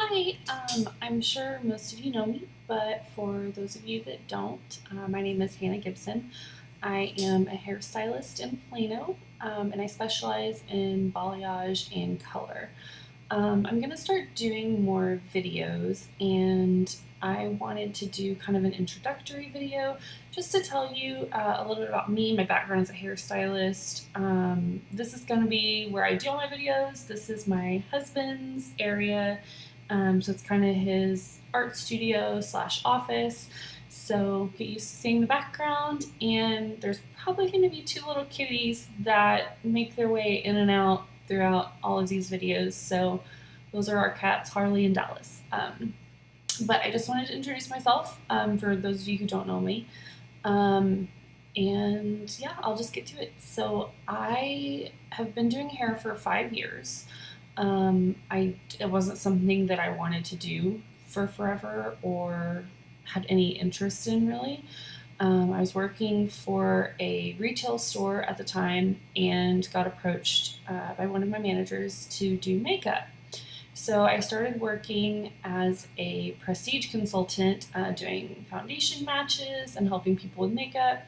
Hi, I'm sure most of you know me, but for those of you that don't, my name is Hannah Gibson. I am a hairstylist in Plano, and I specialize in balayage and color. I'm going to start doing more videos, and I wanted to do kind of an introductory video just to tell you a little bit about me, my background as a hairstylist. This is going to be where I do all my videos. This is my husband's area, so it's kind of his art studio slash office. So get used to seeing the background, and there's probably going to be two little kitties that make their way in and out throughout all of these videos. So those are our cats, Harley and Dallas. But I just wanted to introduce myself for those of you who don't know me. And yeah, I'll just get to it. So I have been doing hair for 5 years. It wasn't something that I wanted to do for forever or had any interest in really. I was working for a retail store at the time and got approached by one of my managers to do makeup. So I started working as a prestige consultant, doing foundation matches and helping people with makeup.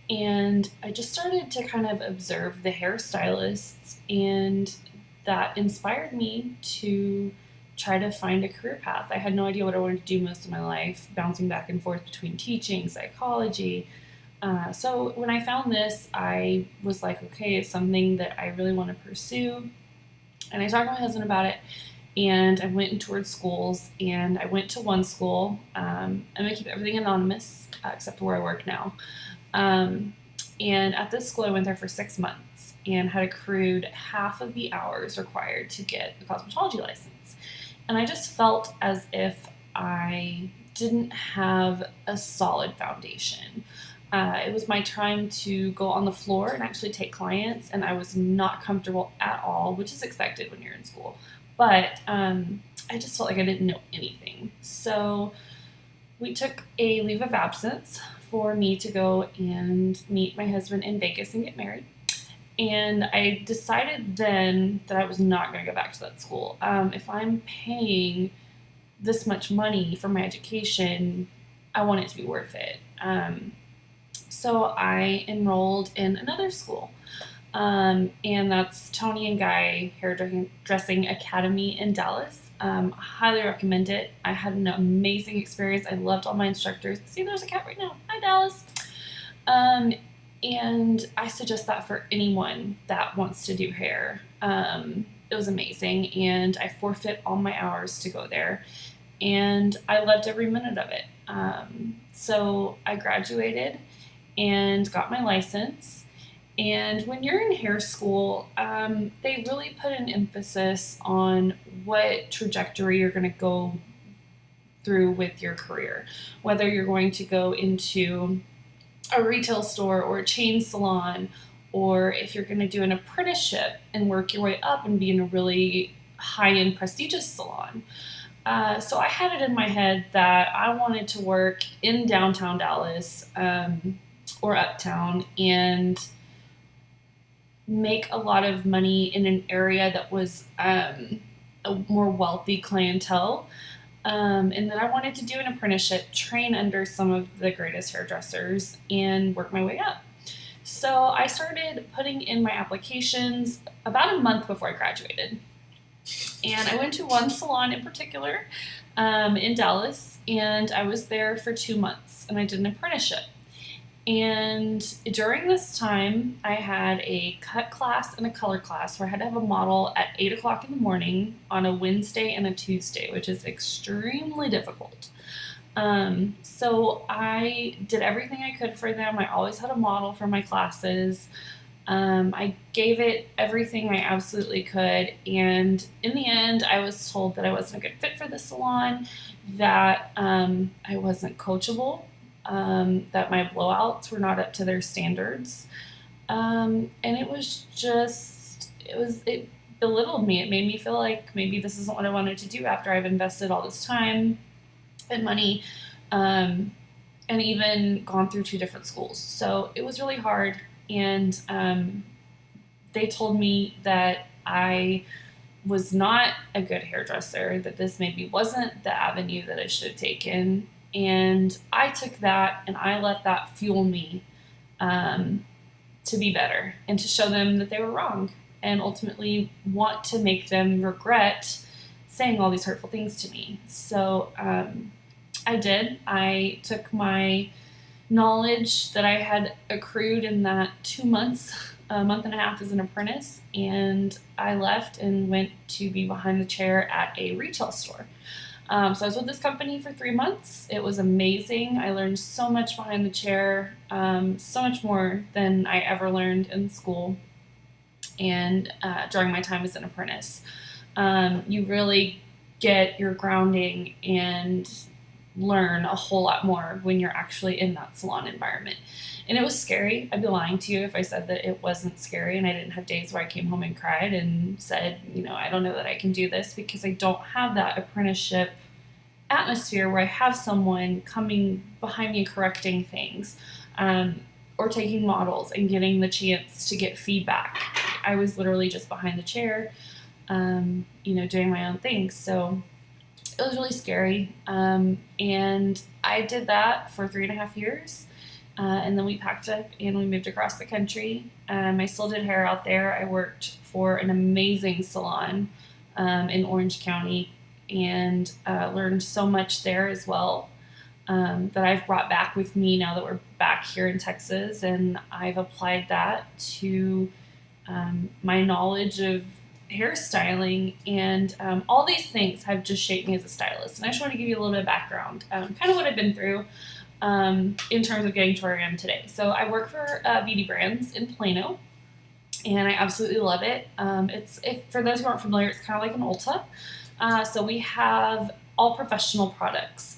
And I just started to kind of observe the hairstylists, and that inspired me to try to find a career path. I had no idea what I wanted to do most of my life, bouncing back and forth between teaching, psychology. So when I found this, I was like, okay, it's something that I really want to pursue. And I talked to my husband about it, and I went and toured schools, and I went to one school. I'm going to keep everything anonymous except for where I work now. And at this school, I went there for 6 months and had accrued half of the hours required to get a cosmetology license. And I just felt as if I didn't have a solid foundation. It was my time to go on the floor and actually take clients, and I was not comfortable at all, which is expected when you're in school. But I just felt like I didn't know anything. So we took a leave of absence for me to go and meet my husband in Vegas and get married. And I decided then that I was not going to go back to that school. If I'm paying this much money for my education, I want it to be worth it. So I enrolled in another school, and that's Tony and Guy Hairdressing Academy in Dallas. I highly recommend it. I had an amazing experience. I loved all my instructors. See, there's a cat right now. Hi, Dallas. And I suggest that for anyone that wants to do hair. It was amazing, and I forfeit all my hours to go there, and I loved every minute of it. So I graduated and got my license. And when you're in hair school, they really put an emphasis on what trajectory you're going to go through with your career, whether you're going to go into a retail store or a chain salon, or if you're going to do an apprenticeship and work your way up and be in a really high-end prestigious salon. So I had it in my head that I wanted to work in downtown Dallas or uptown and make a lot of money in an area that was a more wealthy clientele. And then I wanted to do an apprenticeship, train under some of the greatest hairdressers, and work my way up. So I started putting in my applications about a month before I graduated. And I went to one salon in particular in Dallas, and I was there for 2 months, and I did an apprenticeship. And during this time, I had a cut class and a color class where I had to have a model at 8 o'clock in the morning on a Wednesday and a Tuesday, which is extremely difficult. So I did everything I could for them. I always had a model for my classes. I gave it everything I absolutely could. And in the end, I was told that I wasn't a good fit for the salon, that I wasn't coachable, that my blowouts were not up to their standards. And it was just, it belittled me. It made me feel like maybe this isn't what I wanted to do after I've invested all this time and money, and even gone through 2 different schools. So it was really hard. And they told me that I was not a good hairdresser, that this maybe wasn't the avenue that I should have taken. And I took that and I let that fuel me um, to be better and to show them that they were wrong and ultimately want to make them regret saying all these hurtful things to me. So I did. I took my knowledge that I had accrued in that 2 months, a month and a half as an apprentice, and I left and went to be behind the chair at a retail store. So I was with this company for 3 months. It was amazing. I learned so much behind the chair, so much more than I ever learned in school and during my time as an apprentice. You really get your grounding and learn a whole lot more when you're actually in that salon environment. And it was scary. I'd be lying to you if I said that it wasn't scary and I didn't have days where I came home and cried and said, I don't know that I can do this, because I don't have that apprenticeship atmosphere where I have someone coming behind me correcting things, or taking models and getting the chance to get feedback. I was literally just behind the chair, doing my own things. So it was really scary. And I did that for 3.5 years. And then we packed up and we moved across the country. I still did hair out there. I worked for an amazing salon in Orange County and learned so much there as well, that I've brought back with me now that we're back here in Texas. And I've applied that to my knowledge of hairstyling, and all these things have just shaped me as a stylist. And I just want to give you a little bit of background, kind of what I've been through in terms of getting to where I am today. So I work for beauty brands in Plano, and I absolutely love it. For those who aren't familiar, it's kind of like an Ulta. So we have all professional products.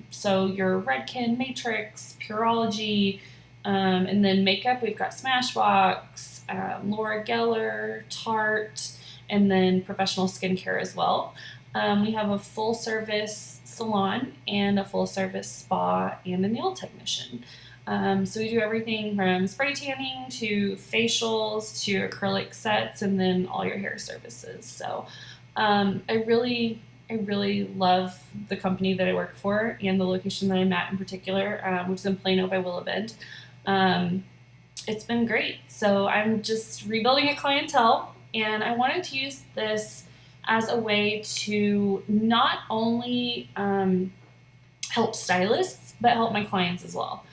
So your Redken, Matrix, Pureology, and then makeup, we've got Smashbox, Laura Geller, Tarte, and then professional skincare as well. We have a full service salon and a full service spa and a nail technician. So we do everything from spray tanning to facials to acrylic sets, and then all your hair services. So I really love the company that I work for and the location that I'm at in particular, which is in Plano by Willow Bend. It's been great. So I'm just rebuilding a clientele, and I wanted to use this as a way to not only help stylists, but help my clients as well.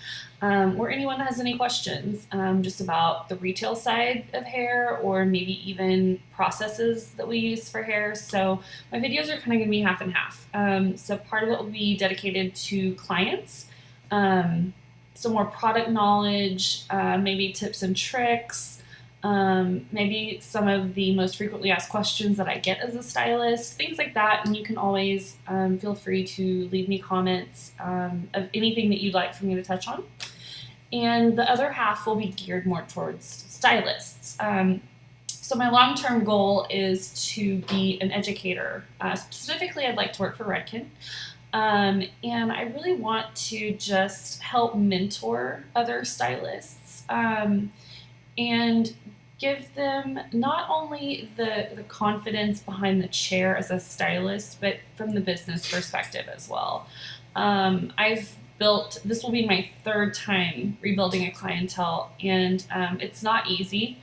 Or anyone that has any questions just about the retail side of hair, or maybe even processes that we use for hair. So my videos are kind of going to be half and half. So part of it will be dedicated to clients, some more product knowledge, maybe tips and tricks, maybe some of the most frequently asked questions that I get as a stylist, things like that. And you can always feel free to leave me comments of anything that you'd like for me to touch on. And the other half will be geared more towards stylists. So my long-term goal is to be an educator. Specifically, I'd like to work for Redken. And I really want to just help mentor other stylists and give them not only the confidence behind the chair as a stylist, but from the business perspective as well. This will be my third time rebuilding a clientele, and it's not easy.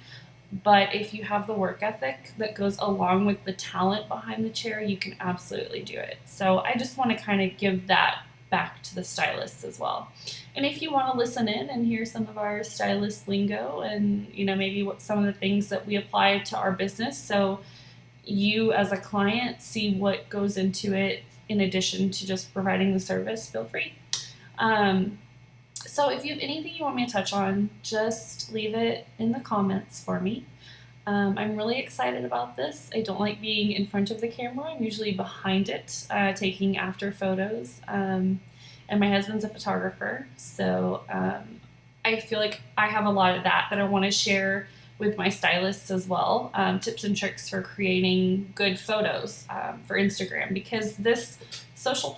But if you have the work ethic that goes along with the talent behind the chair, you can absolutely do it. So I just want to kind of give that back to the stylists as well. And if you want to listen in and hear some of our stylist lingo and, maybe what some of the things that we apply to our business, so you as a client see what goes into it in addition to just providing the service, feel free. So if you have anything you want me to touch on, just leave it in the comments for me. I'm really excited about this. I don't like being in front of the camera. I'm usually behind it, taking after photos. And my husband's a photographer, so I feel like I have a lot of that I want to share with my stylists as well. Tips and tricks for creating good photos for Instagram, because this social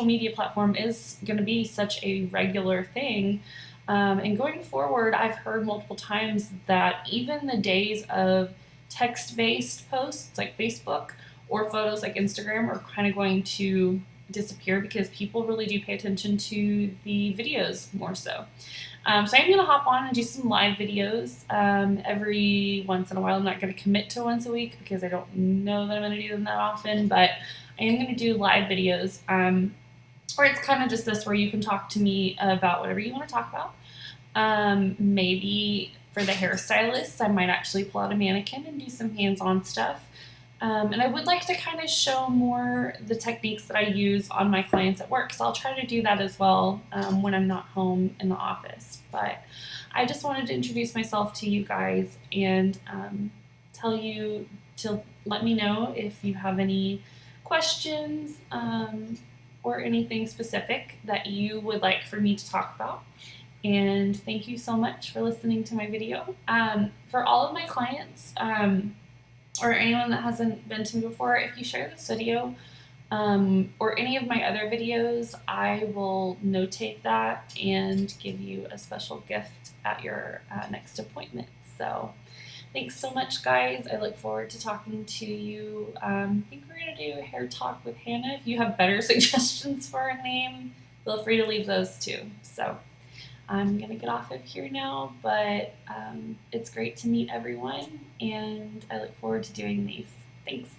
media platform is going to be such a regular thing. And going forward, I've heard multiple times that even the days of text-based posts like Facebook or photos like Instagram are kind of going to disappear because people really do pay attention to the videos more so. So I'm going to hop on and do some live videos every once in a while. I'm not going to commit to once a week because I don't know that I'm going to do them that often, but I am going to do live videos where it's kind of just this where you can talk to me about whatever you want to talk about. Maybe for the hairstylist, I might actually pull out a mannequin and do some hands-on stuff. And I would like to kind of show more the techniques that I use on my clients at work. So I'll try to do that as well when I'm not home in the office. But I just wanted to introduce myself to you guys and tell you to let me know if you have any questions or anything specific that you would like for me to talk about. And thank you so much for listening to my video. For all of my clients, or anyone that hasn't been to me before, if you share this video or any of my other videos, I will notate that and give you a special gift at your next appointment. So thanks so much, guys. I look forward to talking to you. I think we're going to do a hair talk with Hannah. If you have better suggestions for a name, feel free to leave those too. So I'm going to get off of here now, but it's great to meet everyone, and I look forward to doing these. Thanks.